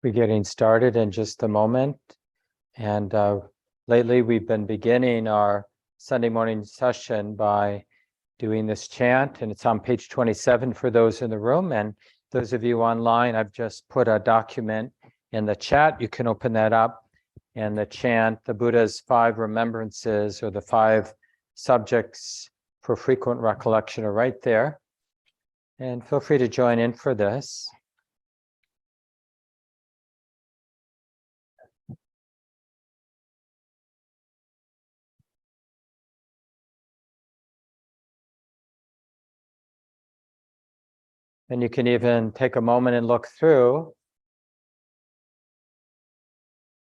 We're getting started in just a moment. And lately we've been beginning our Sunday morning session by doing this chant, and it's on page 27 for those in the room. And those of you online, I've just put a document in the chat. You can open that up. And the chant, the Buddha's 5 remembrances, or the 5 subjects for frequent recollection, are right there. And feel free to join in for this. And you can even take a moment and look through.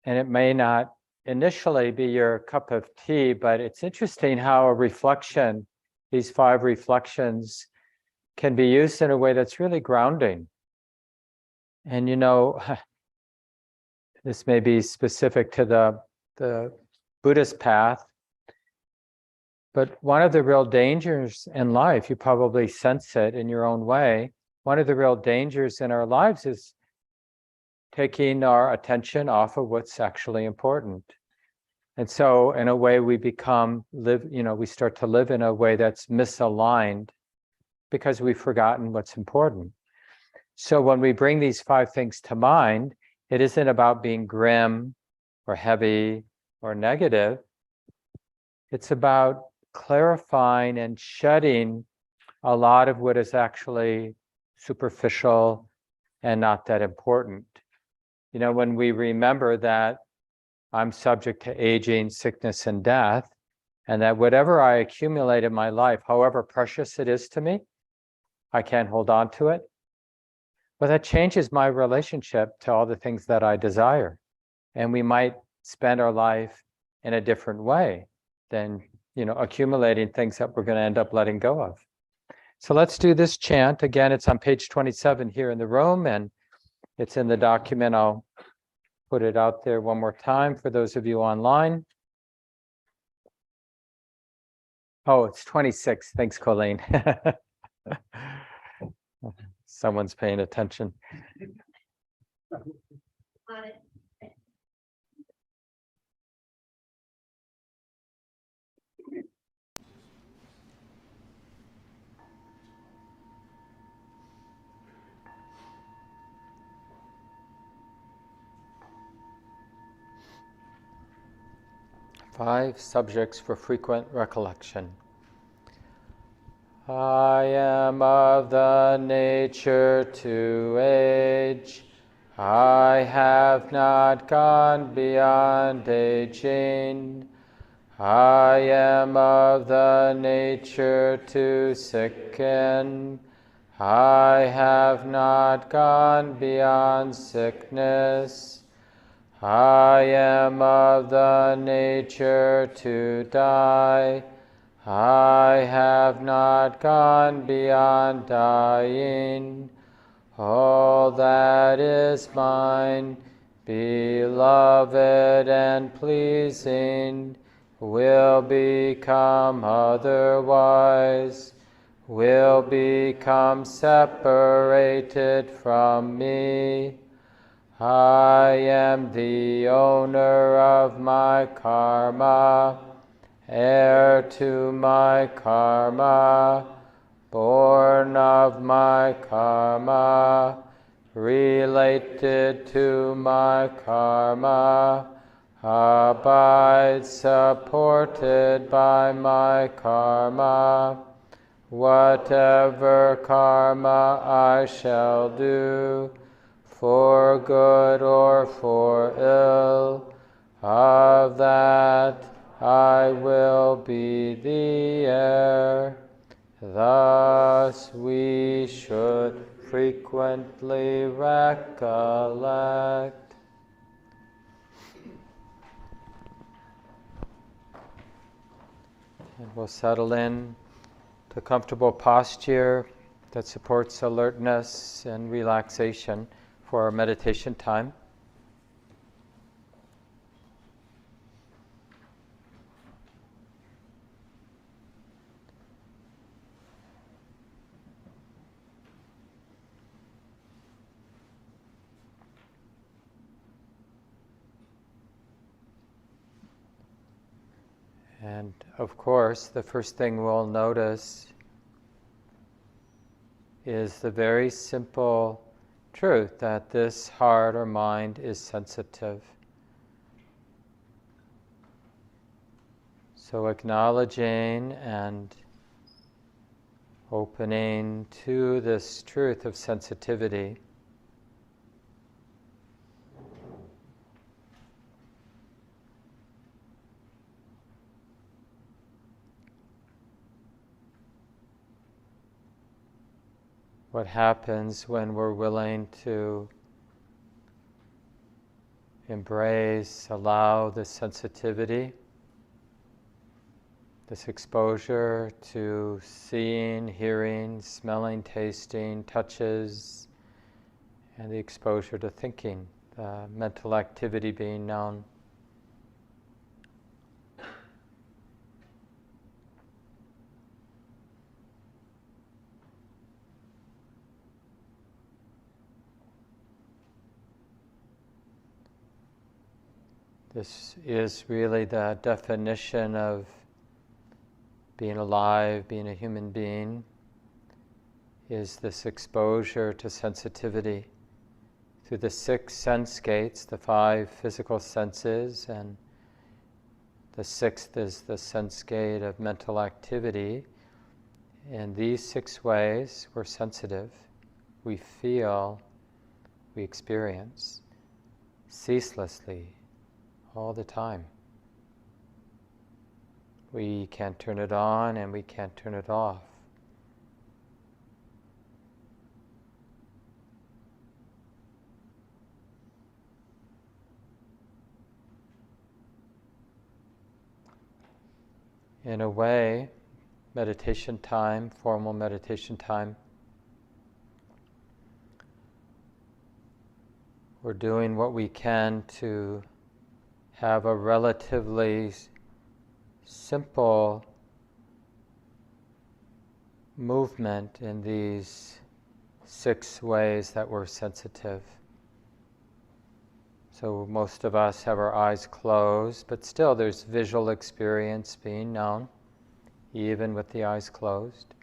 And it may not initially be your cup of tea, but it's interesting how a reflection, these 5 reflections, can be used in a way that's really grounding. And you know, this may be specific to the Buddhist path, but one of the real dangers in life, you probably sense it in your own way, one of the real dangers in our lives is taking our attention off of what's actually important. And so in a way we we start to live in a way that's misaligned because we've forgotten what's important. So when we bring these 5 things to mind, it isn't about being grim or heavy or negative. It's about clarifying and shedding a lot of what is actually superficial and not that important. You know, when we remember that I'm subject to aging, sickness, and death, and that whatever I accumulate in my life, however precious it is to me, I can't hold on to it. But that changes my relationship to all the things that I desire. And we might spend our life in a different way than, accumulating things that we're going to end up letting go of. So let's do this chant. Again, it's on page 27 here in the room, and it's in the document. I'll put it out there one more time for those of you online. Oh, it's 26. Thanks, Colleen. Someone's paying attention. Got it. 5 subjects for frequent recollection. I am of the nature to age. I have not gone beyond aging. I am of the nature to sicken. I have not gone beyond sickness. I am of the nature to die. I have not gone beyond dying. All that is mine, beloved and pleasing, will become otherwise, will become separated from me. I am the owner of my karma, heir to my karma, born of my karma, related to my karma, abide supported by my karma. Whatever karma I shall do, for good or for ill, of that I will be the heir. Thus we should frequently recollect. And we'll settle in to comfortable posture that supports alertness and relaxation for our meditation time. And of course, the first thing we'll notice is the very simple truth that this heart or mind is sensitive. So acknowledging and opening to this truth of sensitivity. What happens when we're willing to embrace, allow this sensitivity, this exposure to seeing, hearing, smelling, tasting, touches, and the exposure to thinking, the mental activity being known. This is really the definition of being alive, being a human being, is this exposure to sensitivity through the 6 sense gates, the 5 physical senses, and the 6th is the sense gate of mental activity. In these 6 ways, we're sensitive. We feel, we experience ceaselessly, all the time. We can't turn it on and we can't turn it off. In a way, meditation time, formal meditation time, we're doing what we can to have a relatively simple movement in these 6 ways that we're sensitive. So most of us have our eyes closed, but still there's visual experience being known, even with the eyes closed.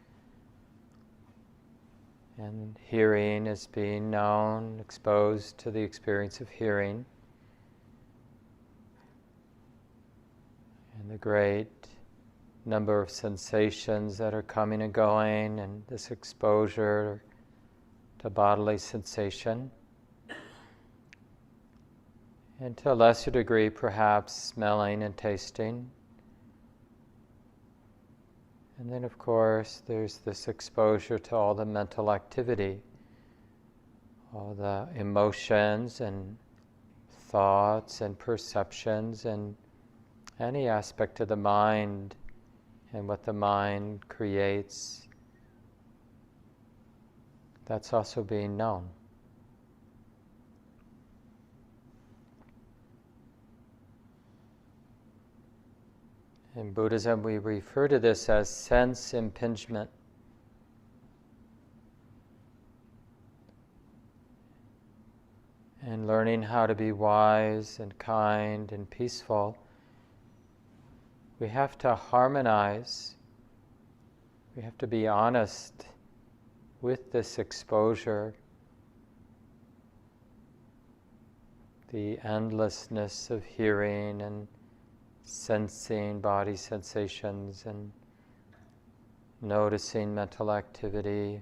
And hearing is being known, exposed to the experience of hearing. And the great number of sensations that are coming and going, and this exposure to bodily sensation. And to a lesser degree, perhaps smelling and tasting. And then, of course, there's this exposure to all the mental activity, all the emotions and thoughts and perceptions and any aspect of the mind and what the mind creates, that's also being known. In Buddhism, we refer to this as sense impingement. And learning how to be wise and kind and peaceful, we have to harmonize, we have to be honest with this exposure, the endlessness of hearing and sensing body sensations and noticing mental activity.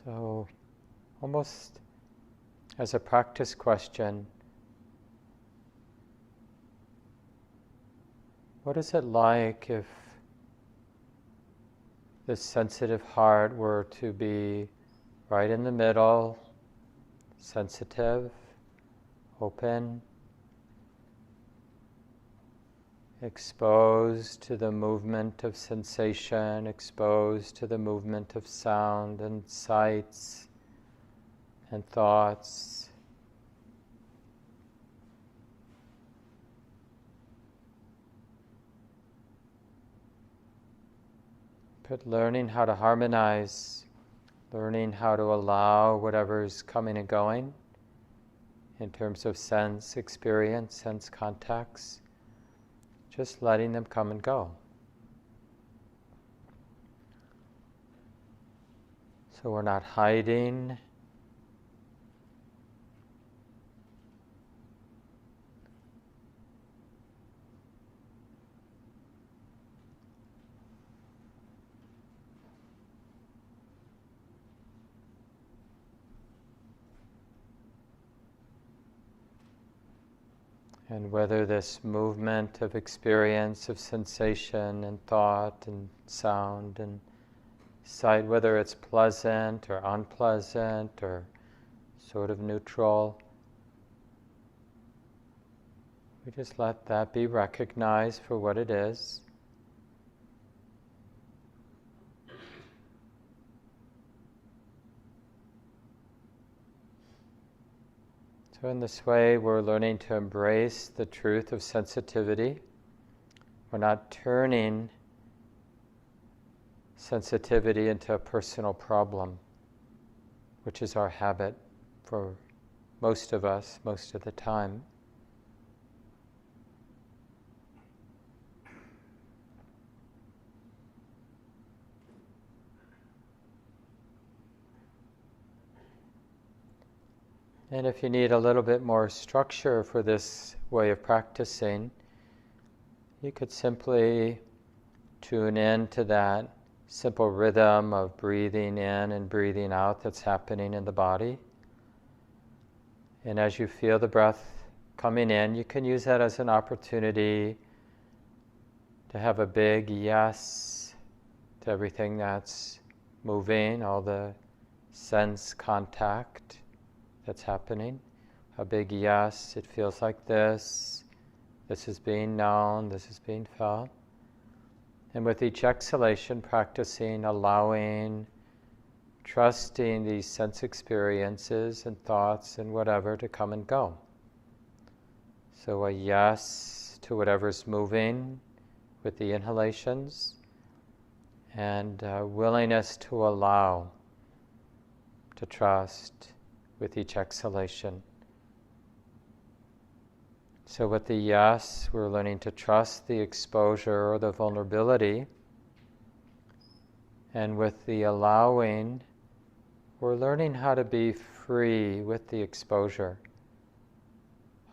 So, almost as a practice question, what is it like if this sensitive heart were to be right in the middle, sensitive, open, exposed to the movement of sensation, exposed to the movement of sound and sights and thoughts. But learning how to harmonize, learning how to allow whatever's coming and going in terms of sense experience, sense contacts, just letting them come and go. So we're not hiding. And whether this movement of experience, of sensation and thought and sound and sight, whether it's pleasant or unpleasant or sort of neutral, we just let that be recognized for what it is. So in this way, we're learning to embrace the truth of sensitivity. We're not turning sensitivity into a personal problem, which is our habit for most of us, most of the time. And if you need a little bit more structure for this way of practicing, you could simply tune in to that simple rhythm of breathing in and breathing out that's happening in the body. And as you feel the breath coming in, you can use that as an opportunity to have a big yes to everything that's moving, all the sense contact that's happening. A big yes, it feels like this is being known, this is being felt. And with each exhalation, practicing, allowing, trusting these sense experiences and thoughts and whatever to come and go. So a yes to whatever's moving with the inhalations, and willingness to allow, to trust with each exhalation. So with the yes, we're learning to trust the exposure or the vulnerability. And with the allowing, we're learning how to be free with the exposure,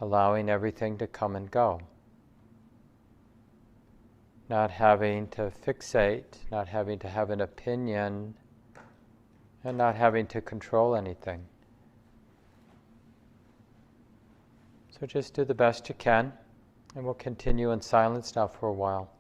allowing everything to come and go. Not having to fixate, not having to have an opinion, and not having to control anything. So just do the best you can, and we'll continue in silence now for a while.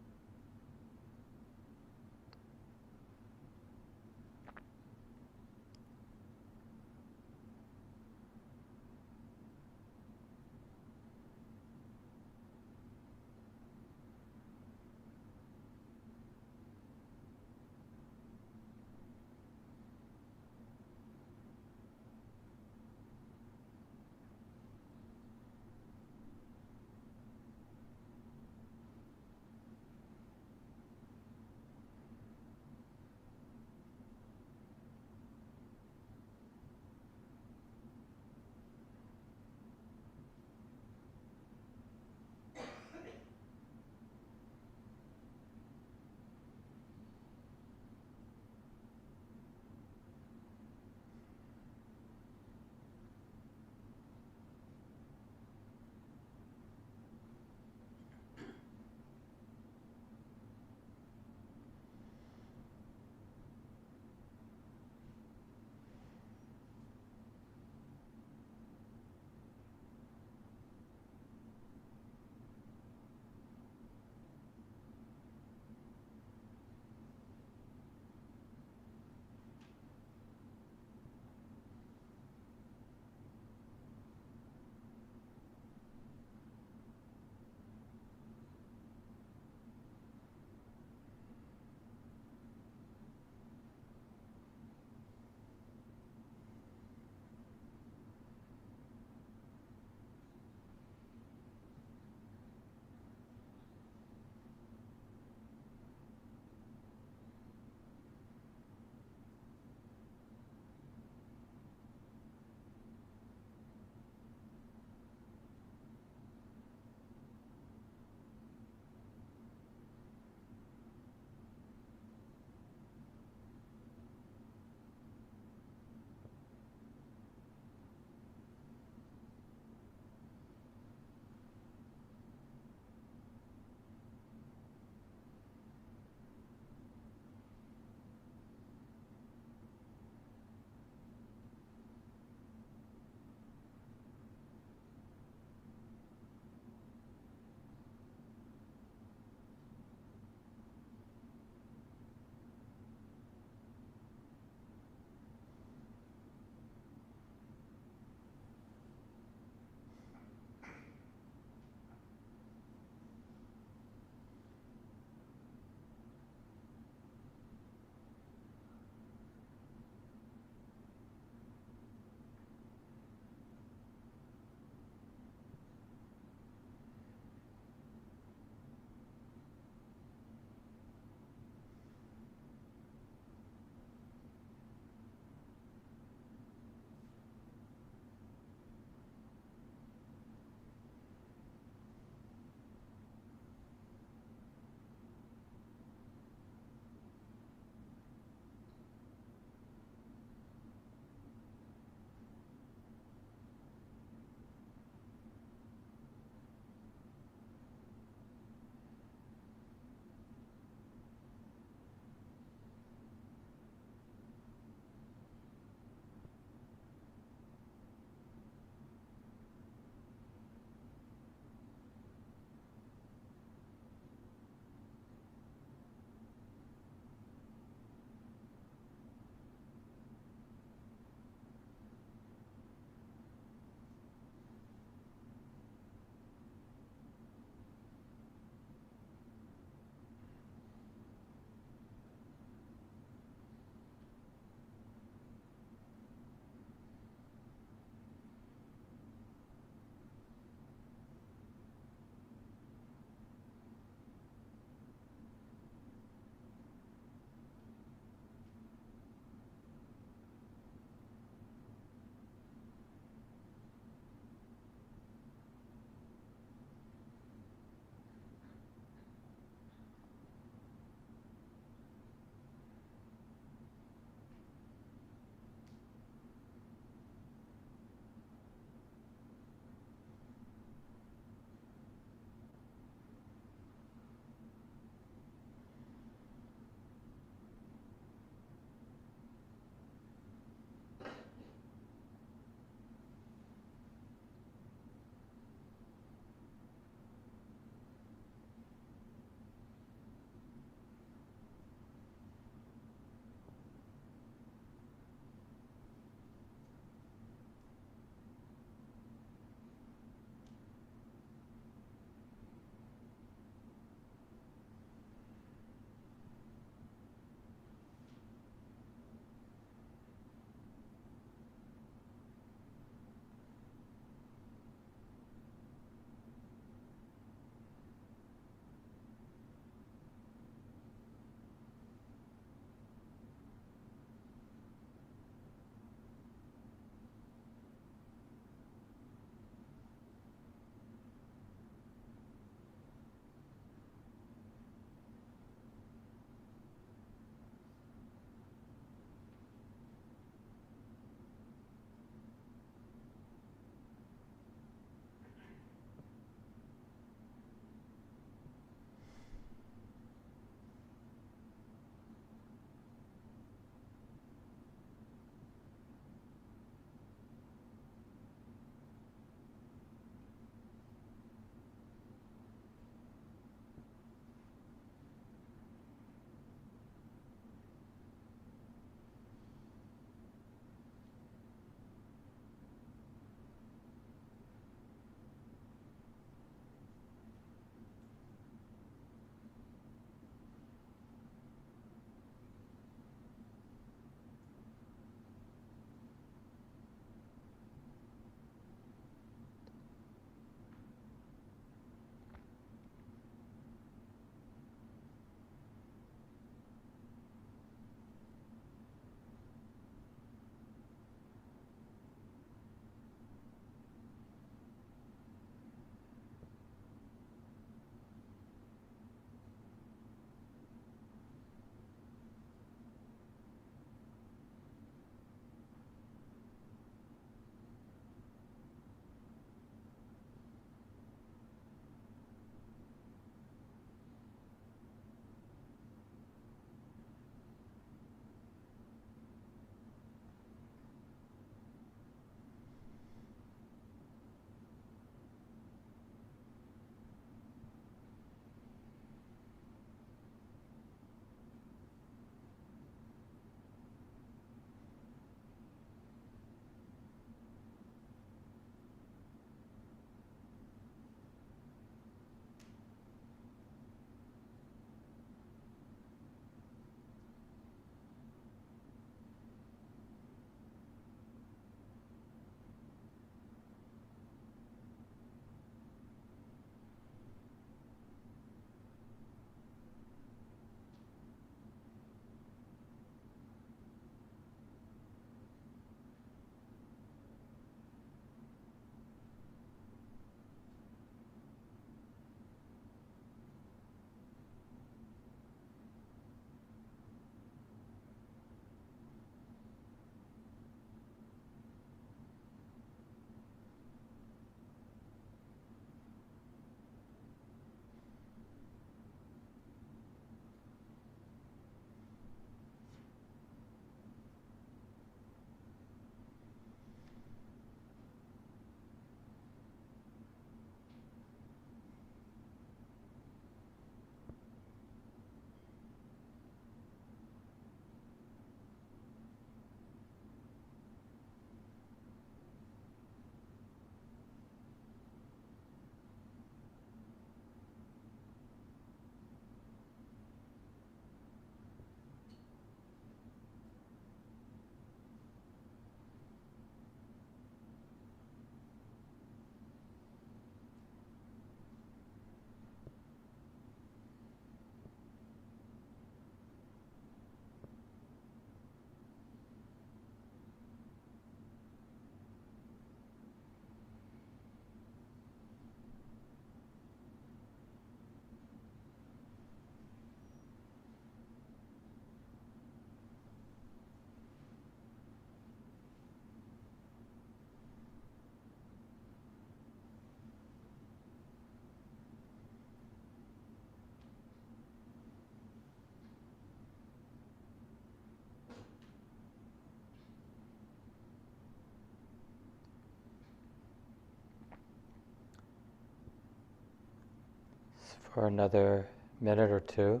for another minute or two.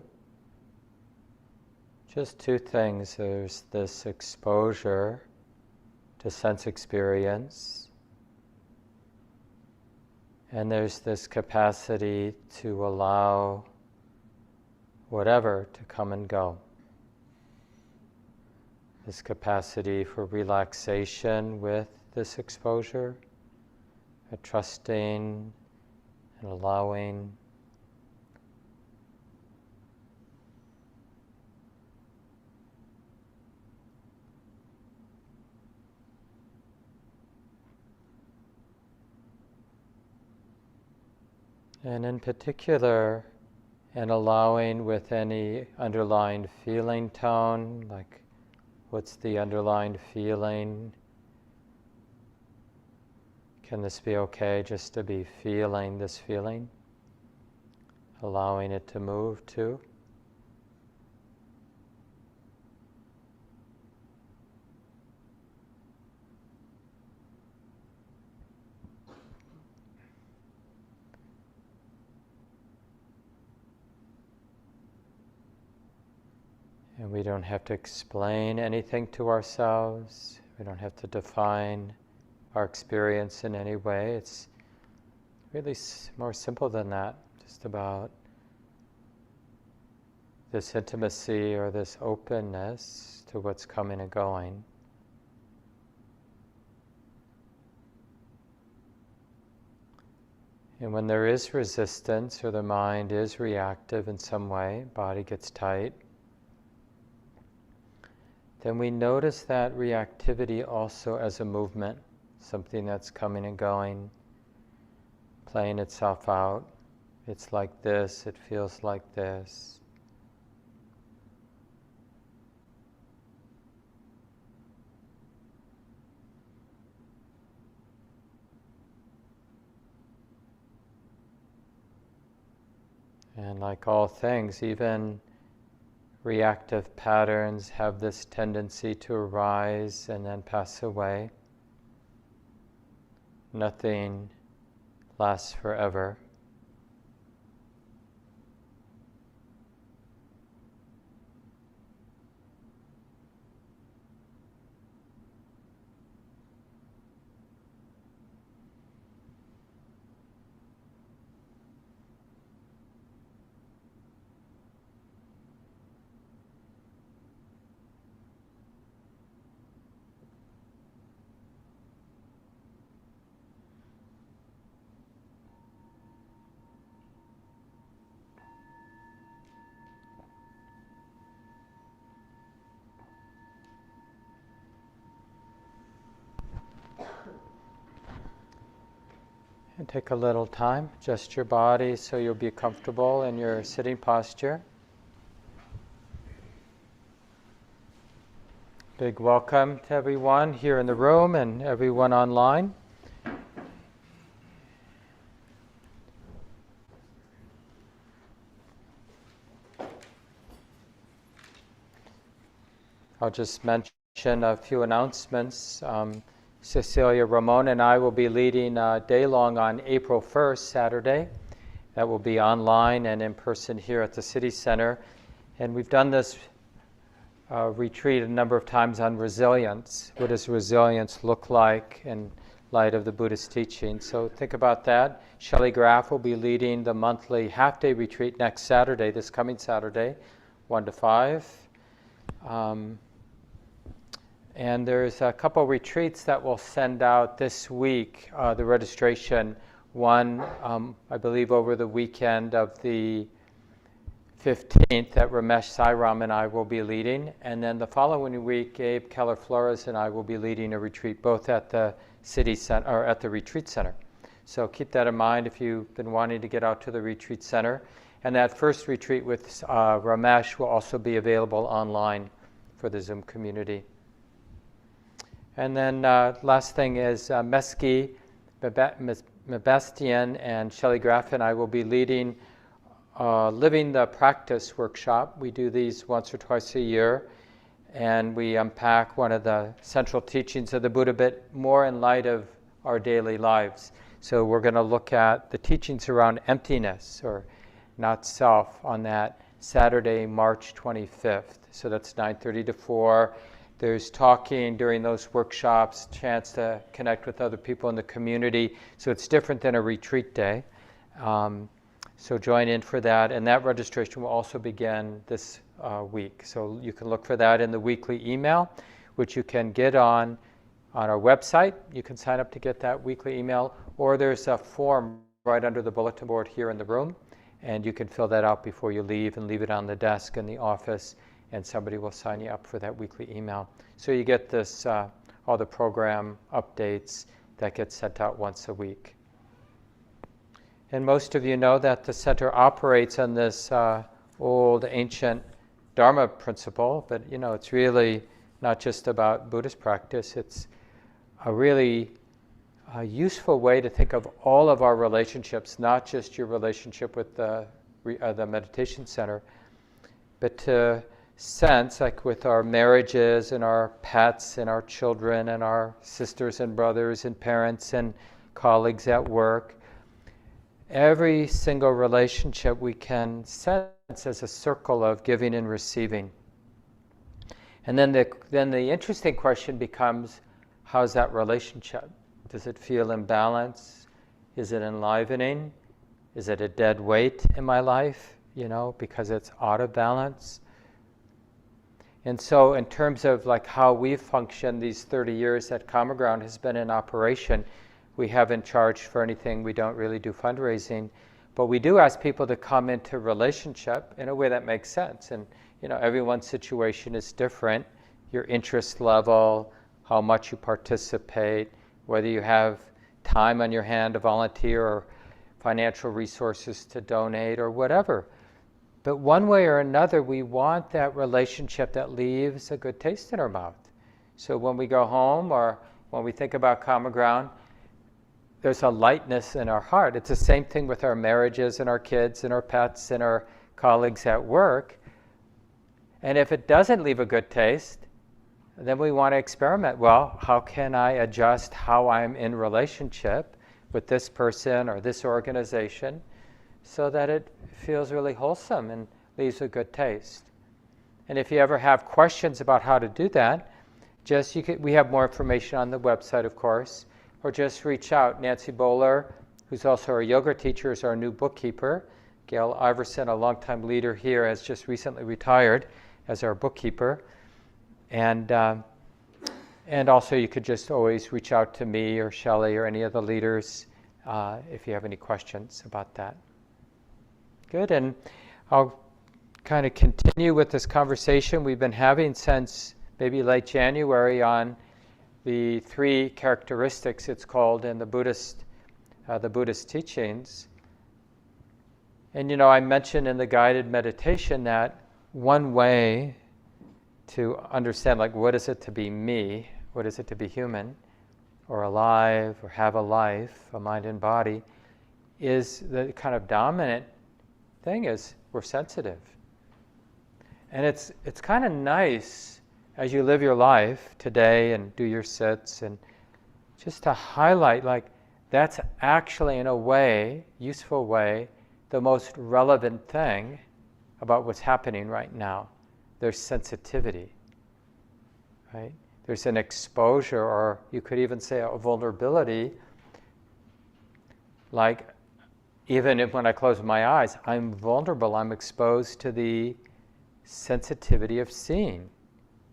Just two things. There's this exposure to sense experience, and there's this capacity to allow whatever to come and go. This capacity for relaxation with this exposure, a trusting and allowing. And in particular, and allowing with any underlying feeling tone, like what's the underlying feeling? Can this be okay just to be feeling this feeling? Allowing it to move too. And we don't have to explain anything to ourselves. We don't have to define our experience in any way. It's really more simple than that. Just about this intimacy or this openness to what's coming and going. And when there is resistance or the mind is reactive in some way, body gets tight, then we notice that reactivity also as a movement, something that's coming and going, playing itself out. It's like this, it feels like this. And like all things, even reactive patterns have this tendency to arise and then pass away. Nothing lasts forever. And take a little time, adjust your body so you'll be comfortable in your sitting posture. Big welcome to everyone here in the room and everyone online. I'll just mention a few announcements. Cecilia Ramon and I will be leading a day-long on April 1st, Saturday. That will be online and in person here at the City Center. And we've done this retreat a number of times on resilience. What does resilience look like in light of the Buddhist teaching? So think about that. Shelley Graff will be leading the monthly half-day retreat next Saturday, this coming Saturday, 1 to 5. And there's a couple retreats that we'll send out this week, the registration. One, I believe over the weekend of the 15th that Ramesh Sairam and I will be leading. And then the following week, Gabe Keller-Flores and I will be leading a retreat both at the City Center, or at the Retreat Center. So keep that in mind if you've been wanting to get out to the Retreat Center. And that first retreat with Ramesh will also be available online for the Zoom community. And then last thing is Meski Mebastian and Shelley Graff and I will be leading Living the Practice workshop. We do these once or twice a year, and we unpack one of the central teachings of the Buddha a bit more in light of our daily lives. So we're going to look at the teachings around emptiness, or not self, on that Saturday, March 25th. So that's 9:30 to 4. There's talking during those workshops, chance to connect with other people in the community. So it's different than a retreat day. So join in for that. And that registration will also begin this week. So you can look for that in the weekly email, which you can get on our website. You can sign up to get that weekly email, or there's a form right under the bulletin board here in the room, and you can fill that out before you leave and leave it on the desk in the office, and somebody will sign you up for that weekly email. So you get this, all the program updates that get sent out once a week. And most of you know that the center operates on this old ancient Dharma principle, but it's really not just about Buddhist practice. It's a really useful way to think of all of our relationships, not just your relationship with the meditation center, but to sense, like with our marriages and our pets and our children and our sisters and brothers and parents and colleagues at work, every single relationship we can sense as a circle of giving and receiving. And then the interesting question becomes, how's that relationship? Does it feel imbalanced? Is it enlivening? Is it a dead weight in my life, because it's out of balance? And so in terms of like how we've functioned these 30 years that Common Ground has been in operation, we haven't charged for anything. We don't really do fundraising. But we do ask people to come into relationship in a way that makes sense. And everyone's situation is different. Your interest level, how much you participate, whether you have time on your hand to volunteer or financial resources to donate or whatever. But one way or another, we want that relationship that leaves a good taste in our mouth. So when we go home or when we think about Common Ground, there's a lightness in our heart. It's the same thing with our marriages and our kids and our pets and our colleagues at work. And if it doesn't leave a good taste, then we want to experiment. Well, how can I adjust how I'm in relationship with this person or this organization so that it feels really wholesome and leaves a good taste? And if you ever have questions about how to do that, we have more information on the website, of course, or just reach out. Nancy Bowler, who's also our yoga teacher, is our new bookkeeper. Gail Iverson, a longtime leader here, has just recently retired as our bookkeeper. And also you could just always reach out to me or Shelley or any of the leaders if you have any questions about that. Good, and I'll kind of continue with this conversation we've been having since maybe late January on the 3 characteristics, it's called, in the Buddhist teachings. And I mentioned in the guided meditation that one way to understand, like, what is it to be me, what is it to be human, or alive, or have a life, a mind and body, is the kind of dominant thing is we're sensitive. And it's kind of nice as you live your life today and do your sits, and just to highlight, like, that's actually, in a way, useful way, the most relevant thing about what's happening right now. There's sensitivity, right? There's an exposure, or you could even say a vulnerability. Like, even if when I close my eyes, I'm vulnerable, I'm exposed to the sensitivity of seeing,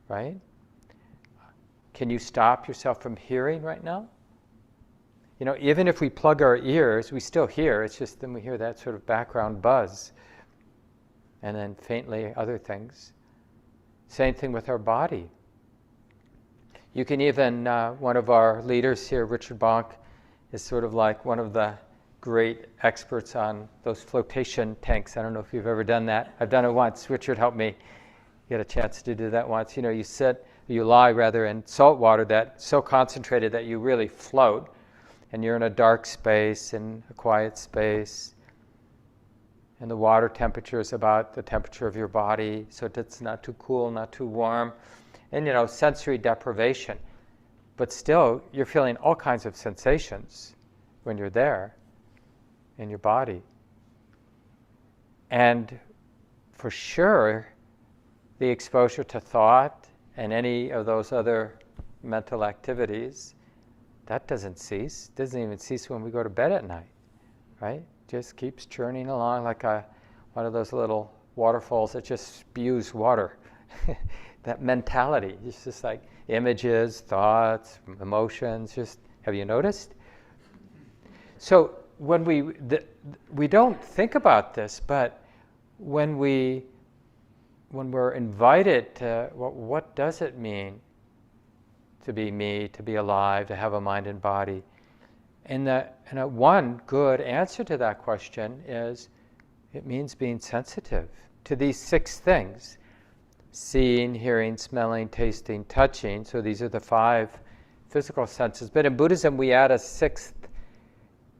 right? Can you stop yourself from hearing right now? Even if we plug our ears, we still hear. It's just then we hear that sort of background buzz. And then faintly other things. Same thing with our body. You can even, one of our leaders here, Richard Bonk, is sort of like one of the great experts on those flotation tanks. I don't know if you've ever done that. I've done it once. Richard helped me get a chance to do that once. You lie rather in salt water that's so concentrated that you really float, and you're in a dark space, in a quiet space, and the water temperature is about the temperature of your body, so it's not too cool, not too warm, and sensory deprivation. But still, you're feeling all kinds of sensations when you're there in your body. And for sure, the exposure to thought and any of those other mental activities, that doesn't cease. It doesn't even cease when we go to bed at night, right? Just keeps churning along like one of those little waterfalls that just spews water. That mentality, it's just like images, thoughts, emotions, just, have you noticed? So when we don't think about this, but when we're invited to, what does it mean to be me, to be alive, to have a mind and body? And one good answer to that question is, it means being sensitive to these 6 things: seeing, hearing, smelling, tasting, touching. So these are the 5 physical senses. But in Buddhism, we add a 6th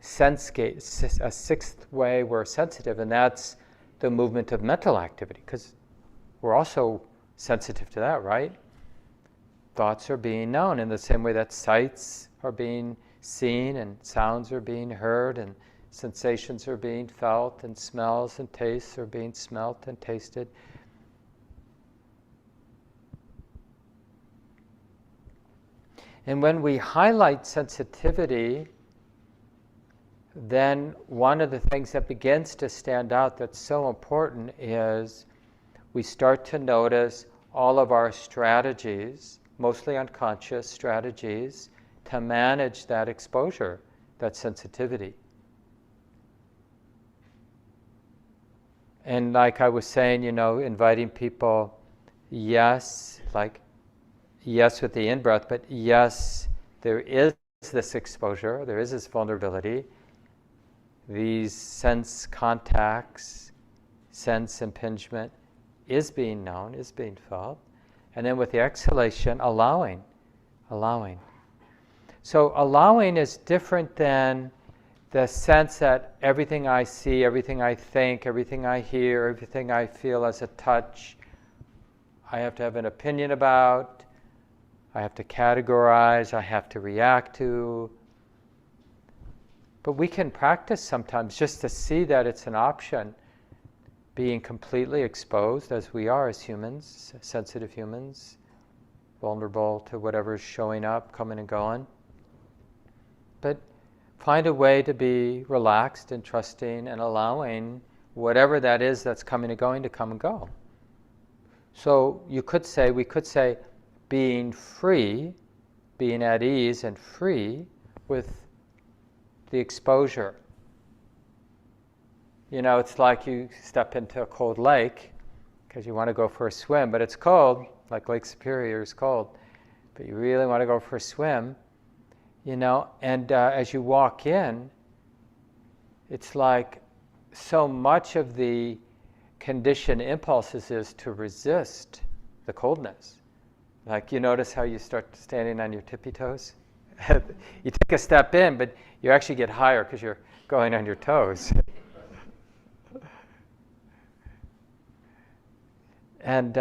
sense gate, a 6th way we're sensitive, and that's the movement of mental activity, because we're also sensitive to that, right? Thoughts are being known in the same way that sights are being seen and sounds are being heard and sensations are being felt and smells and tastes are being smelt and tasted. And when we highlight sensitivity, then one of the things that begins to stand out that's so important is we start to notice all of our strategies, mostly unconscious strategies, to manage that exposure, that sensitivity. And like I was saying, inviting people, yes, like yes with the in-breath, but yes, there is this exposure, there is this vulnerability, these sense contacts, sense impingement is being known, is being felt. And then with the exhalation, allowing. So allowing is different than the sense that everything I see, everything I think, everything I hear, everything I feel as a touch, I have to have an opinion about, I have to categorize, I have to react to. But we can practice sometimes just to see that it's an option, being completely exposed as we are as humans, sensitive humans, vulnerable to whatever's showing up, coming and going. But find a way to be relaxed and trusting and allowing whatever that is that's coming and going to come and go. So we could say being free, being at ease and free with the exposure. It's like you step into a cold lake because you want to go for a swim, but it's cold, like Lake Superior is cold, but you really want to go for a swim, and as you walk in, it's like so much of the conditioned impulses is to resist the coldness. Like you notice how you start standing on your tippy toes? You take a step in, but you actually get higher because you're going on your toes. And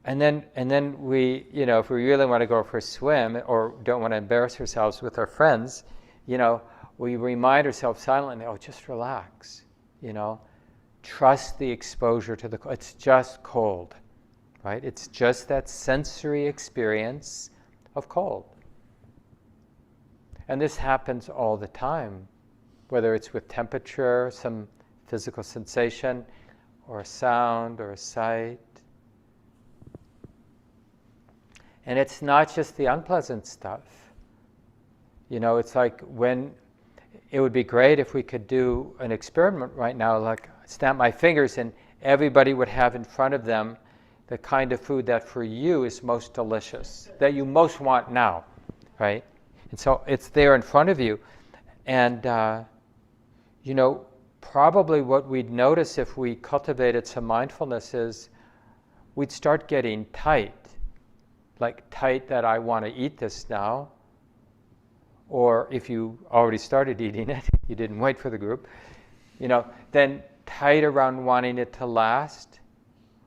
then we, if we really want to go for a swim or don't want to embarrass ourselves with our friends, we remind ourselves silently, just relax, trust the exposure to the cold. It's just cold, right? It's just that sensory experience of cold. And this happens all the time, whether it's with temperature, some physical sensation, or a sound, or a sight. And it's not just the unpleasant stuff. It's like when it would be great if we could do an experiment right now, like snap my fingers and everybody would have in front of them the kind of food that for you is most delicious, that you most want now, right? And so it's there in front of you. And, probably what we'd notice if we cultivated some mindfulness is we'd start getting tight, like tight that I want to eat this now. Or if you already started eating it, you didn't wait for the group, then tight around wanting it to last,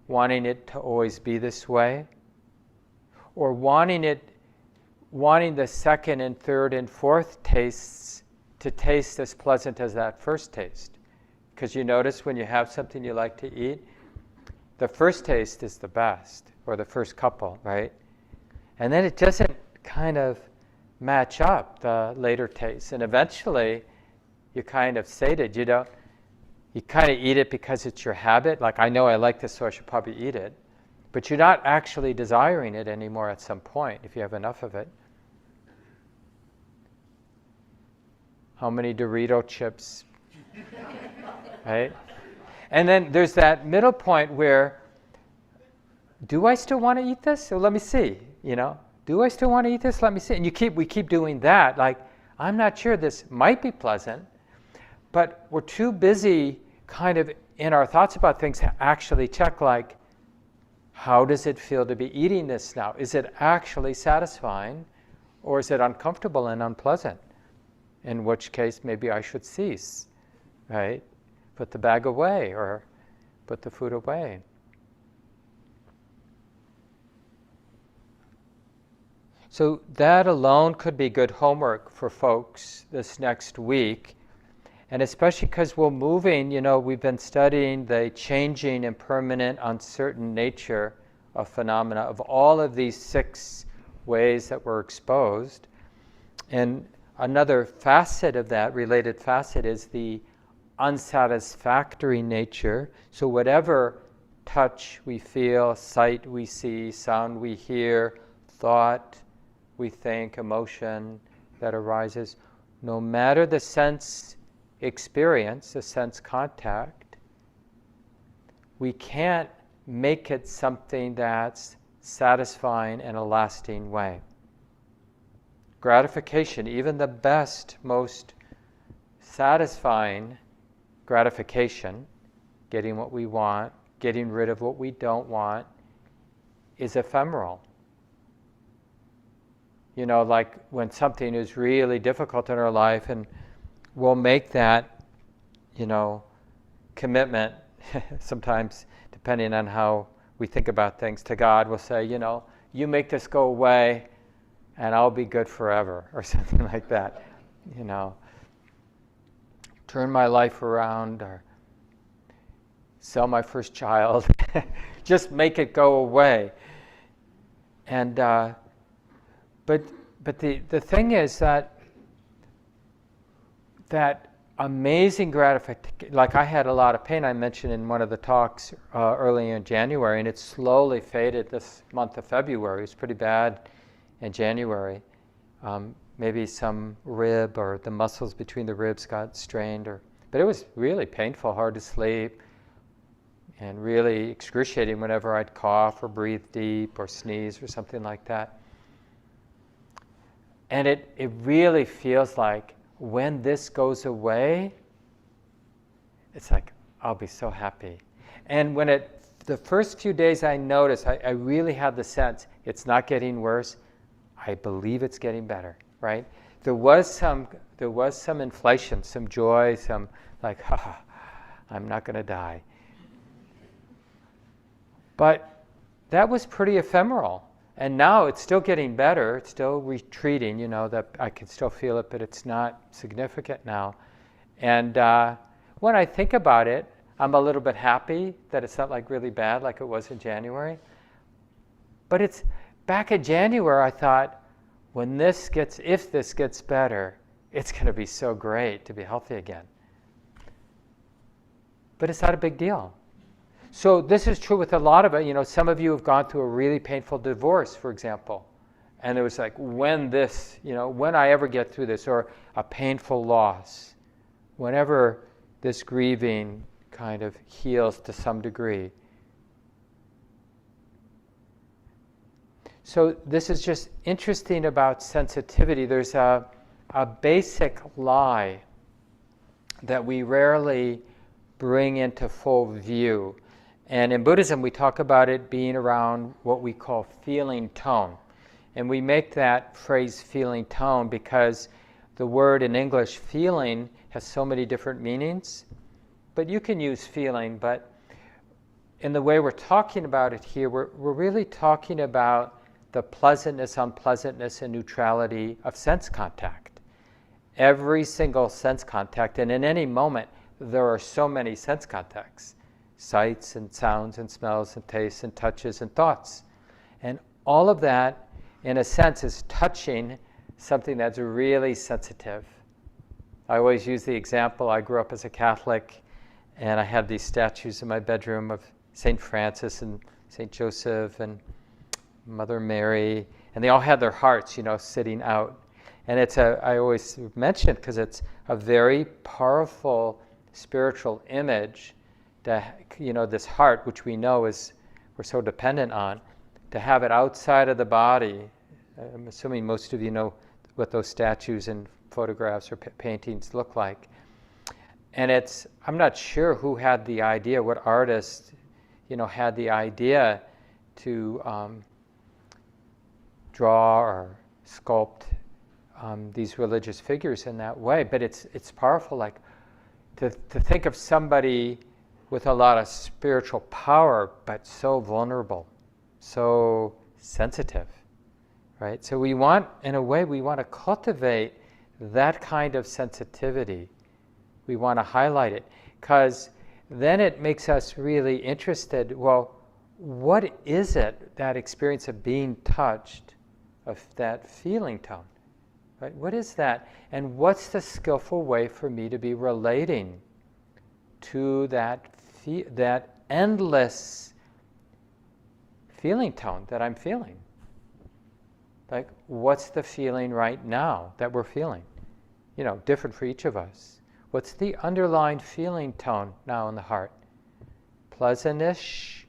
wanting it to always be this way, or wanting the second and third and fourth tastes to taste as pleasant as that first taste. Because you notice when you have something you like to eat, the first taste is the best, or the first couple, right? And then it doesn't kind of match up the later taste. And eventually, you're kind of sated. You kind of eat it because it's your habit. Like, I know I like this, so I should probably eat it. But you're not actually desiring it anymore at some point if you have enough of it. How many Dorito chips? Right? And then there's that middle point where, do I still want to eat this? So let me see, Do I still want to eat this? Let me see. And we keep doing that. Like, I'm not sure, this might be pleasant, but we're too busy kind of in our thoughts about things to actually check, like, how does it feel to be eating this now? Is it actually satisfying, or is it uncomfortable and unpleasant? In which case, maybe I should cease, right? Put the bag away, or put the food away. So that alone could be good homework for folks this next week. And especially because we're moving, we've been studying the changing, impermanent, uncertain nature of phenomena of all of these 6 ways that we're exposed. And another facet of that, related facet, is the unsatisfactory nature. So whatever touch we feel, sight we see, sound we hear, thought we think, emotion that arises, no matter the sense experience, the sense contact, we can't make it something that's satisfying in a lasting way. Gratification, even the best, most satisfying gratification, getting what we want, getting rid of what we don't want, is ephemeral. Like when something is really difficult in our life, and we'll make that, commitment, sometimes depending on how we think about things, to God. We'll say, you make this go away and I'll be good forever, or something like that. Turn my life around, or sell my first child. Just make it go away. And but the thing is that amazing gratification, like I had a lot of pain, I mentioned in one of the talks early in January, and it slowly faded this month of February. It was pretty bad in January. Maybe some rib or the muscles between the ribs got strained, but it was really painful, hard to sleep, and really excruciating whenever I'd cough or breathe deep or sneeze or something like that. And it really feels like when this goes away, it's like, I'll be so happy. And when the first few days I noticed, I really had the sense, it's not getting worse, I believe it's getting better, right? There was some inflation, some joy, some like, I'm not going to die. But that was pretty ephemeral. And now it's still getting better, it's still retreating, that I can still feel it, but it's not significant now. And when I think about it, I'm a little bit happy that it's not like really bad like it was in January. But it's back in January, I thought, if this gets better, it's going to be so great to be healthy again. But it's not a big deal. So this is true with a lot of it. Some of you have gone through a really painful divorce, for example. And it was like, when I ever get through this, or a painful loss, whenever this grieving kind of heals to some degree. So this is just interesting about sensitivity. There's a basic lie that we rarely bring into full view. And in Buddhism, we talk about it being around what we call feeling tone. And we make that phrase feeling tone because the word in English feeling has so many different meanings. But you can use feeling, but in the way we're talking about it here, we're really talking about the pleasantness, unpleasantness, and neutrality of sense contact. Every single sense contact, and in any moment, there are so many sense contacts, sights and sounds and smells and tastes and touches and thoughts. And all of that, in a sense, is touching something that's really sensitive. I always use the example, I grew up as a Catholic, and I had these statues in my bedroom of St. Francis and St. Joseph and Mother Mary, and they all had their hearts, sitting out. And I always mention, because it's a very powerful spiritual image, this heart, which we know we're so dependent on, to have it outside of the body. I'm assuming most of you know what those statues and photographs or paintings look like. And I'm not sure who had the idea, what artist, had the idea to draw or sculpt these religious figures in that way. But it's powerful, like to think of somebody with a lot of spiritual power, but so vulnerable, so sensitive, right? So we want to cultivate that kind of sensitivity. We want to highlight it, because then it makes us really interested. Well, what is it, that experience of being touched, of that feeling tone, right? What is that? And what's the skillful way for me to be relating to that endless feeling tone that I'm feeling? Like, what's the feeling right now that we're feeling? Different for each of us. What's the underlying feeling tone now in the heart? Pleasant-ish,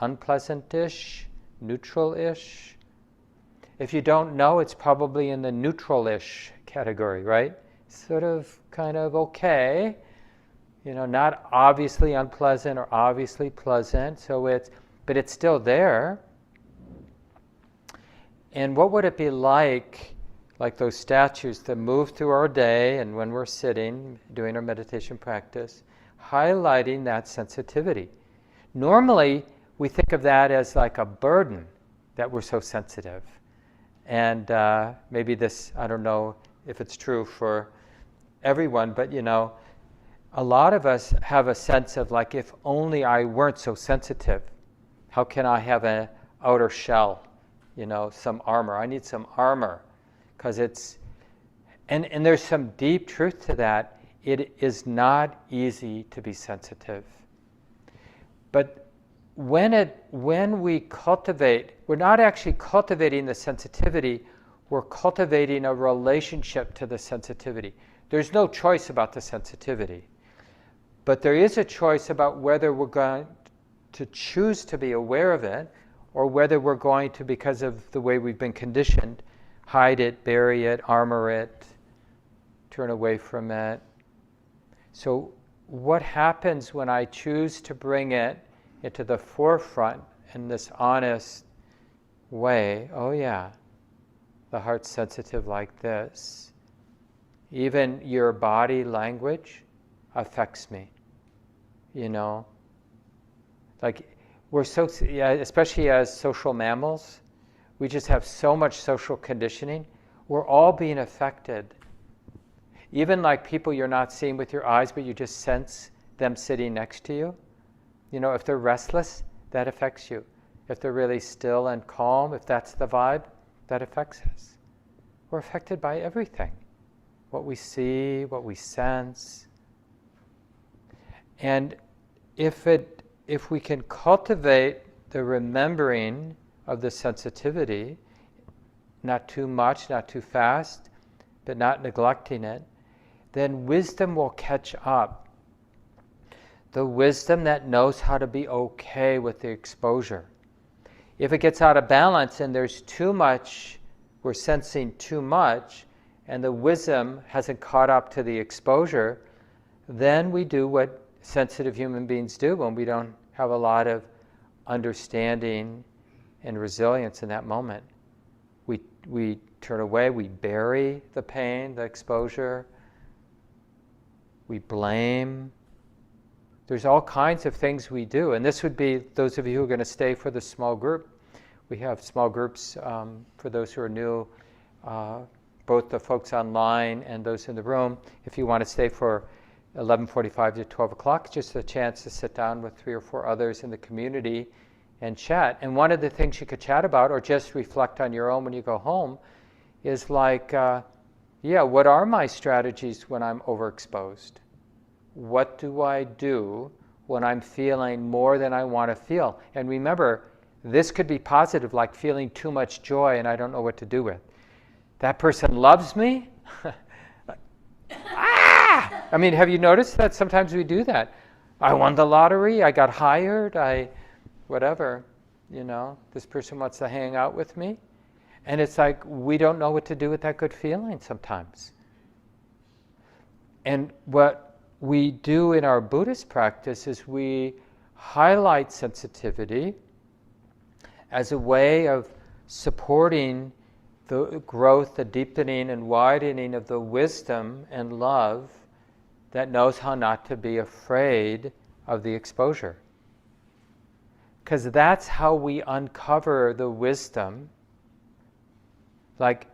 unpleasant-ish, neutral-ish? If you don't know, it's probably in the neutral-ish category, right? Sort of, kind of okay. Not obviously unpleasant or obviously pleasant, but it's still there. And what would it be like those statues, that move through our day and when we're sitting, doing our meditation practice, highlighting that sensitivity? Normally, we think of that as like a burden, that we're so sensitive. And maybe this, I don't know if it's true for everyone, but a lot of us have a sense of like, if only I weren't so sensitive. How can I have an outer shell, some armor? I need some armor, because and there's some deep truth to that. It is not easy to be sensitive. But when we cultivate, we're not actually cultivating the sensitivity, we're cultivating a relationship to the sensitivity. There's no choice about the sensitivity. But there is a choice about whether we're going to choose to be aware of it, or whether we're going to, because of the way we've been conditioned, hide it, bury it, armor it, turn away from it. So what happens when I choose to bring it into the forefront in this honest way? Oh yeah, the heart's sensitive like this. Even your body language affects me, Like, we're so, especially as social mammals, we just have so much social conditioning. We're all being affected. Even like people you're not seeing with your eyes, but you just sense them sitting next to you. If they're restless, that affects you. If they're really still and calm, if that's the vibe, that affects us. We're affected by everything. What we see, what we sense. And if we can cultivate the remembering of the sensitivity, not too much, not too fast, but not neglecting it, then wisdom will catch up. The wisdom that knows how to be okay with the exposure. If it gets out of balance and there's too much, we're sensing too much, and the wisdom hasn't caught up to the exposure, then we do what sensitive human beings do when we don't have a lot of understanding and resilience in that moment. We turn away, we bury the pain, the exposure, we blame. There's all kinds of things we do, and this would be those of you who are going to stay for the small group. We have small groups for those who are new, both the folks online and those in the room. If you want to stay for 11:45 to 12 o'clock, just a chance to sit down with 3 or 4 others in the community and chat. And one of the things you could chat about, or just reflect on your own when you go home, is like, what are my strategies when I'm overexposed? What do I do when I'm feeling more than I want to feel? And remember, this could be positive, like feeling too much joy and I don't know what to do with. That person loves me? I mean, have you noticed that sometimes we do that? I won the lottery, I got hired, whatever, this person wants to hang out with me. And it's like, we don't know what to do with that good feeling sometimes. And what we do in our Buddhist practice is we highlight sensitivity as a way of supporting the growth, the deepening and widening of the wisdom and love that knows how not to be afraid of the exposure. Because that's how we uncover the wisdom. Like,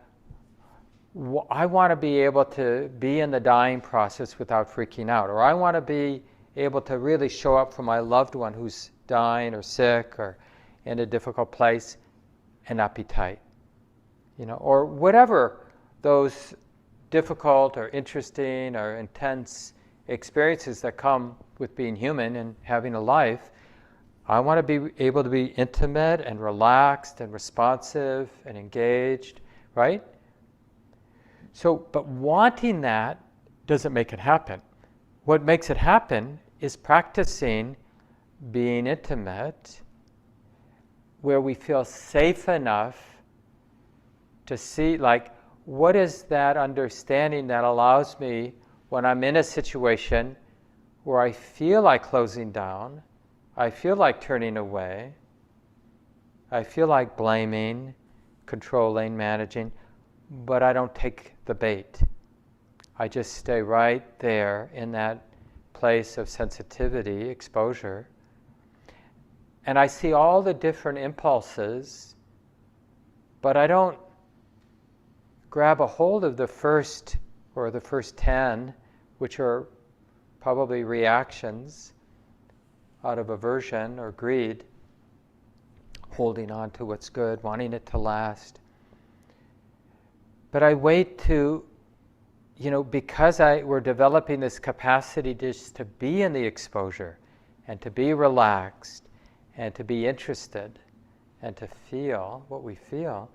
I want to be able to be in the dying process without freaking out, or I want to be able to really show up for my loved one who's dying or sick or in a difficult place and not be tight, or whatever those difficult or interesting or intense experiences that come with being human and having a life. I want to be able to be intimate and relaxed and responsive and engaged, right? So, but wanting that doesn't make it happen. What makes it happen is practicing being intimate, where we feel safe enough to see, like, what is that understanding that allows me when I'm in a situation where I feel like closing down, I feel like turning away, I feel like blaming, controlling, managing, but I don't take the bait. I just stay right there in that place of sensitivity, exposure. And I see all the different impulses, but I don't grab a hold of the first 10, which are probably reactions out of aversion or greed, holding on to what's good, wanting it to last. But I wait to, because we're developing this capacity just to be in the exposure and to be relaxed and to be interested and to feel what we feel,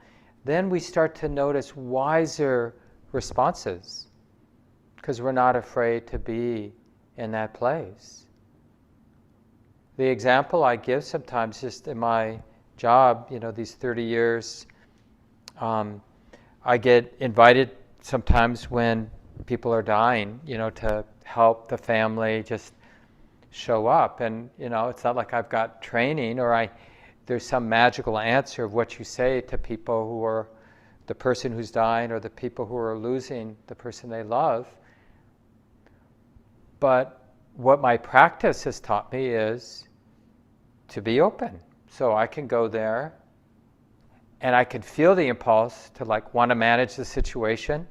then we start to notice wiser responses because we're not afraid to be in that place. The example I give sometimes just in my job, these 30 years, I get invited sometimes when people are dying, to help the family just show up. And, it's not like I've got training or there's some magical answer of what you say to people who are the person who's dying or the people who are losing the person they love. But what my practice has taught me is to be open. So I can go there and I can feel the impulse to want to manage the situation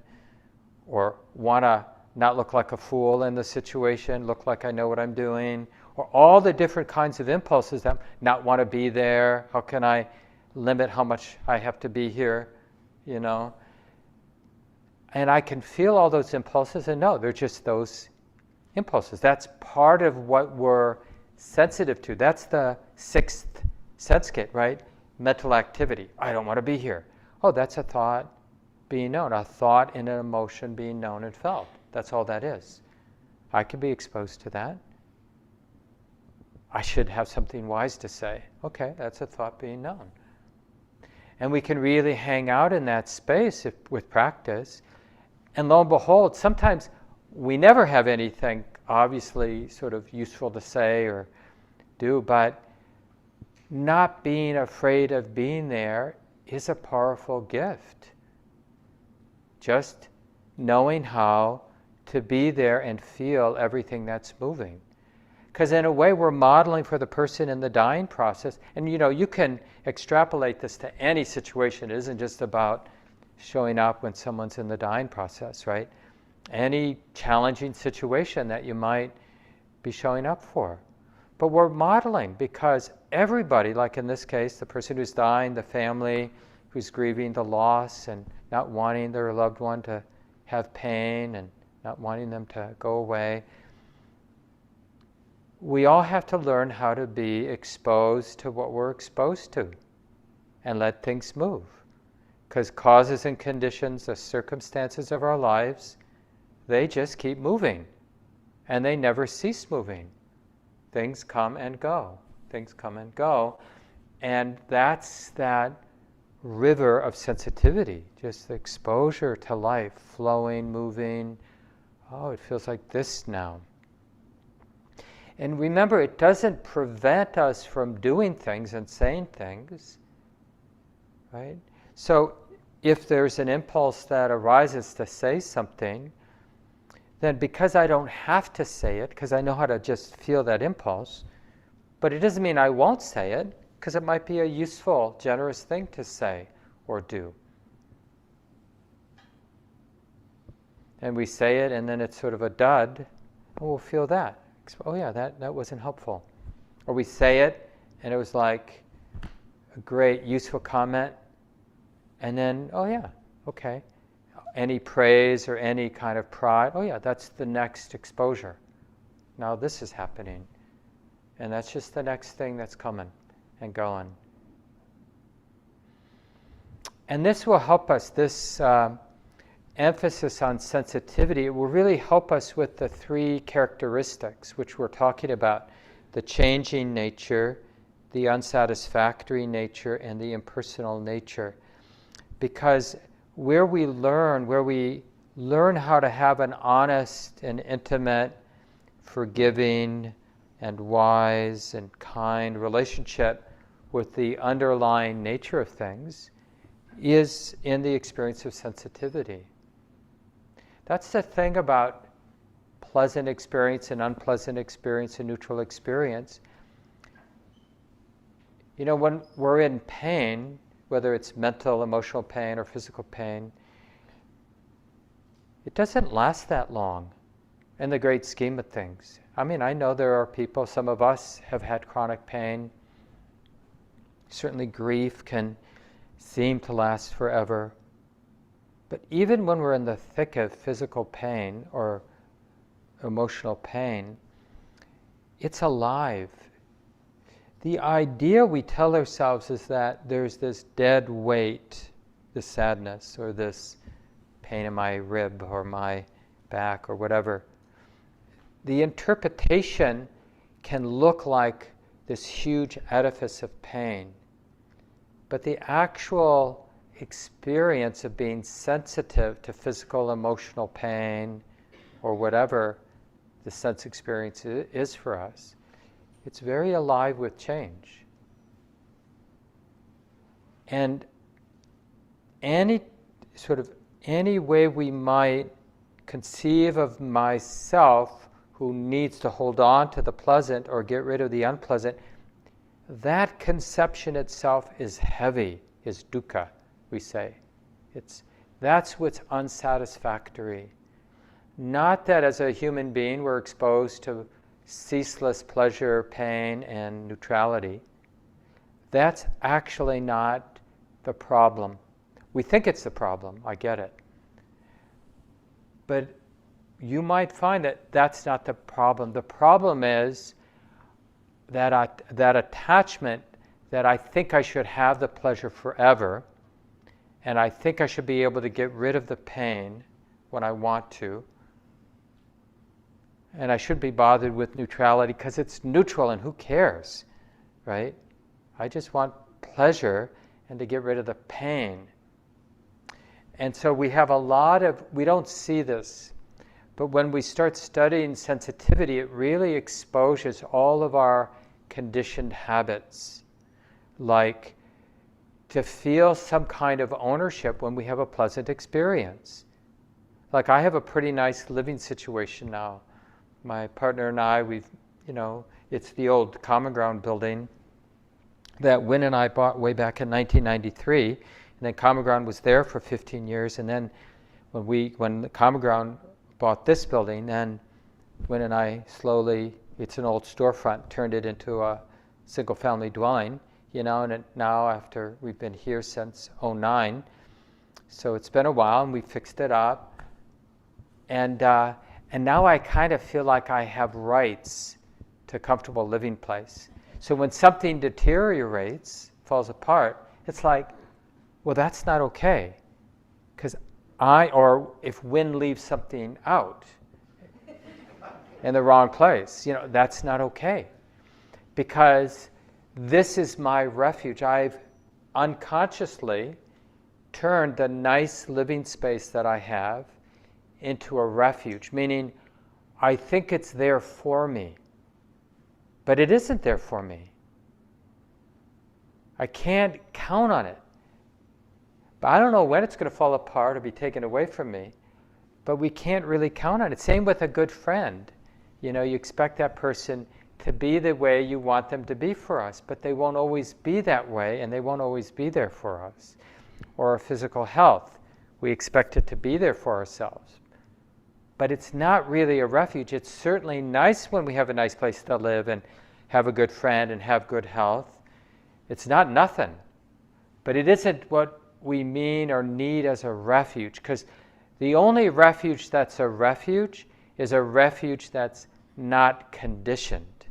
or want to not look like a fool in the situation, look like I know what I'm doing, or all the different kinds of impulses that not want to be there. How can I limit how much I have to be here, And I can feel all those impulses and no, they're just those impulses. That's part of what we're sensitive to. That's the sixth sense kit, right? Mental activity. I don't want to be here. Oh, that's a thought being known, a thought and an emotion being known and felt. That's all that is. I can be exposed to that. I should have something wise to say. Okay, that's a thought being known. And we can really hang out in that space with practice. And lo and behold, sometimes we never have anything obviously sort of useful to say or do, but not being afraid of being there is a powerful gift. Just knowing how to be there and feel everything that's moving. Because in a way we're modeling for the person in the dying process. And you can extrapolate this to any situation. It isn't just about showing up when someone's in the dying process, right? any challenging situation that you might be showing up for. But we're modeling because everybody, like in this case, the person who's dying, the family who's grieving the loss and not wanting their loved one to have pain and not wanting them to go away, we all have to learn how to be exposed to what we're exposed to and let things move. Because causes and conditions, the circumstances of our lives, they just keep moving and they never cease moving. Things come and go. Things come and go. And that's that river of sensitivity, just the exposure to life, flowing, moving. Oh, it feels like this now. And remember, it doesn't prevent us from doing things and saying things, right? So if there's an impulse that arises to say something, then because I don't have to say it, because I know how to just feel that impulse, but it doesn't mean I won't say it, because it might be a useful, generous thing to say or do. And we say it, and then it's sort of a dud, and we'll feel that. Oh yeah, that wasn't helpful. Or we say it, and it was like a great, useful comment, and then, oh yeah, okay. Any praise or any kind of pride, oh yeah, that's the next exposure. Now this is happening. And that's just the next thing that's coming and going. And this will help us, this emphasis on sensitivity, it will really help us with the three characteristics which we're talking about: the changing nature, the unsatisfactory nature, and the impersonal nature. Because where we learn how to have an honest and intimate, forgiving and wise and kind relationship with the underlying nature of things is in the experience of sensitivity. That's the thing about pleasant experience and unpleasant experience and neutral experience. You know, when we're in pain, whether it's mental, emotional pain, or physical pain, it doesn't last that long in the great scheme of things. I mean, I know there are people, some of us have had chronic pain. Certainly grief can seem to last forever. But even when we're in the thick of physical pain or emotional pain, it's alive. The idea we tell ourselves is that there's this dead weight, this sadness, or this pain in my rib or my back or whatever. The interpretation can look like this huge edifice of pain, but the actual experience of being sensitive to physical, emotional pain or whatever the sense experience is for us, it's very alive with change. And any way we might conceive of myself who needs to hold on to the pleasant or get rid of the unpleasant, that conception itself is heavy, is dukkha, we say. That's what's unsatisfactory. Not that as a human being we're exposed to ceaseless pleasure, pain, and neutrality. That's actually not the problem. We think it's the problem, I get it. But you might find that that's not the problem. The problem is that attachment that I think I should have the pleasure forever, and I think I should be able to get rid of the pain when I want to, and I shouldn't be bothered with neutrality because it's neutral and who cares, right? I just want pleasure and to get rid of the pain. And so we have we don't see this, but when we start studying sensitivity, it really exposes all of our conditioned habits, like to feel some kind of ownership when we have a pleasant experience. Like I have a pretty nice living situation now. My partner and I, it's the old Common Ground building that Wynn and I bought way back in 1993. And then Common Ground was there for 15 years. And then when the Common Ground bought this building, then Wynn and I slowly, it's an old storefront, turned it into a single-family dwelling, and now after we've been here since '09, so it's been a while, and we fixed it up, and now I kind of feel like I have rights to a comfortable living place. So when something deteriorates, falls apart, it's like, well, that's not okay, because or if Wynn leaves something out in the wrong place, that's not okay, because this is my refuge. I've unconsciously turned the nice living space that I have into a refuge, meaning I think it's there for me, but it isn't there for me. I can't count on it. But I don't know when it's going to fall apart or be taken away from me, but we can't really count on it. Same with a good friend. You expect that person to be the way you want them to be for us, but they won't always be that way, and they won't always be there for us. Or our physical health, we expect it to be there for ourselves. But it's not really a refuge. It's certainly nice when we have a nice place to live and have a good friend and have good health. It's not nothing, but it isn't what we mean or need as a refuge, because the only refuge that's a refuge is a refuge that's not conditioned.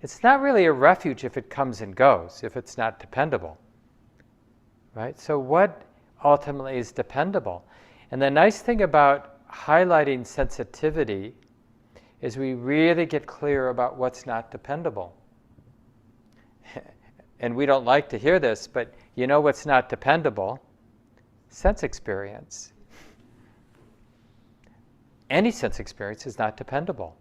It's not really a refuge if it comes and goes, if it's not dependable, right? So what ultimately is dependable? And the nice thing about highlighting sensitivity is we really get clear about what's not dependable. And we don't like to hear this, but what's not dependable? Sense experience. Any sense experience is not dependable,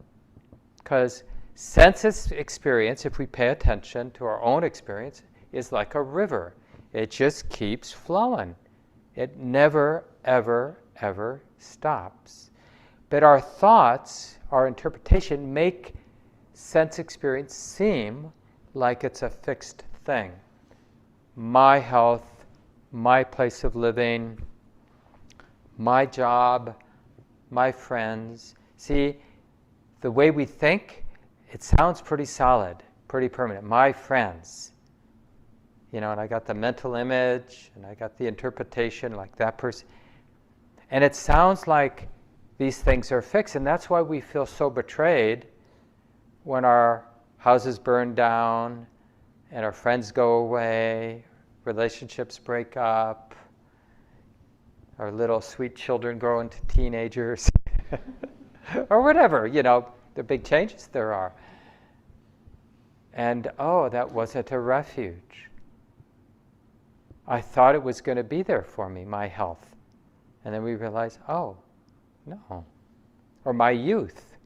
because sense experience, if we pay attention to our own experience, is like a river. It just keeps flowing. It never, ever, ever stops. But our thoughts, our interpretation, make sense experience seem like it's a fixed thing. My health, my place of living, my job, my friends. See, the way we think, it sounds pretty solid, pretty permanent. My friends. And I got the mental image, and I got the interpretation, like that person. And it sounds like these things are fixed, and that's why we feel so betrayed when our houses burn down, and our friends go away, relationships break up, our little sweet children grow into teenagers, or whatever, the big changes there are. And, that wasn't a refuge. I thought it was going to be there for me, my health. And then we realize, no. Or my youth.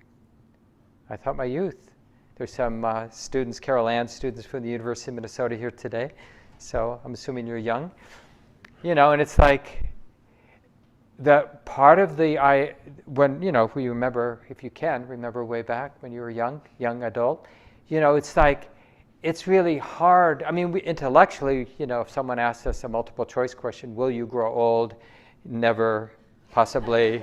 I thought my youth. There's some students, Carol Ann students from the University of Minnesota here today. So I'm assuming you're young. And it's like the part of when, if we remember, if you can, remember way back when you were young adult, it's like, it's really hard. I mean, intellectually, if someone asks us a multiple choice question, will you grow old? Never, possibly,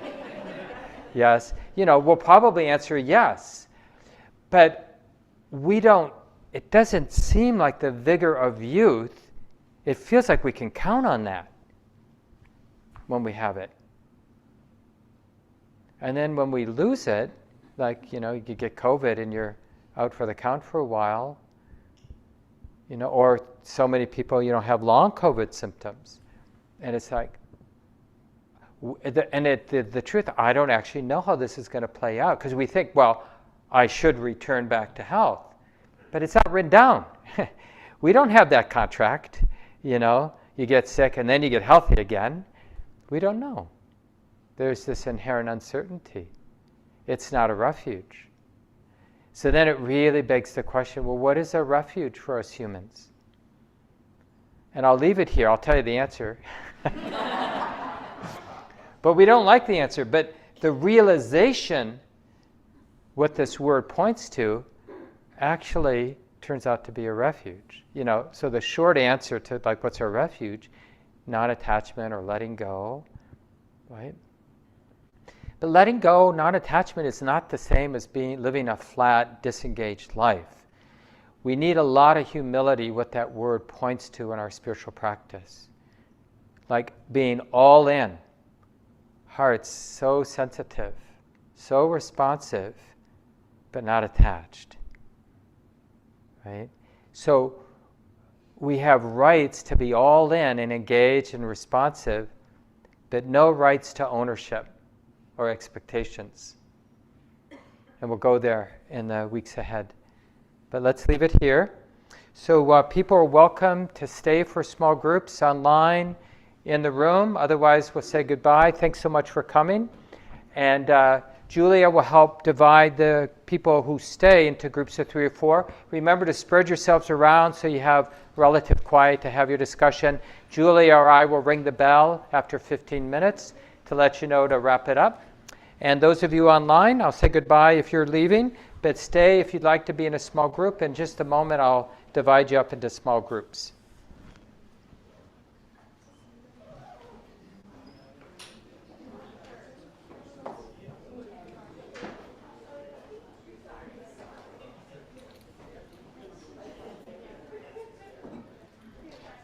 yes. We'll probably answer yes. But it doesn't seem like the vigor of youth. It feels like we can count on that when we have it. And then when we lose it, like, you get COVID and you're out for the count for a while, or so many people, have long COVID symptoms. And it's like, the truth, I don't actually know how this is going to play out, because we think, well, I should return back to health. But it's not written down. We don't have that contract, you get sick and then you get healthy again. We don't know. There's this inherent uncertainty. It's not a refuge. So then it really begs the question, well, what is a refuge for us humans? And I'll leave it here. I'll tell you the answer. But we don't like the answer. But the realization, what this word points to, actually turns out to be a refuge. So the short answer to what's a refuge, non-attachment or letting go, right? But letting go, non-attachment, is not the same as living a flat, disengaged life. We need a lot of humility, what that word points to in our spiritual practice. Like being all in. Heart's so sensitive, so responsive, but not attached. Right? So we have rights to be all in and engaged and responsive, but no rights to ownership or expectations. And we'll go there in the weeks ahead. But let's leave it here. So people are welcome to stay for small groups online, in the room. Otherwise, we'll say goodbye. Thanks so much for coming. And Julia will help divide the people who stay into groups of 3 or 4. Remember to spread yourselves around so you have relative quiet to have your discussion. Julia or I will ring the bell after 15 minutes to let you know to wrap it up. And those of you online, I'll say goodbye if you're leaving, but stay if you'd like to be in a small group. In just a moment, I'll divide you up into small groups.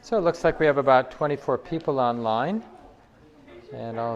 So it looks like we have about 24 people online. And I'll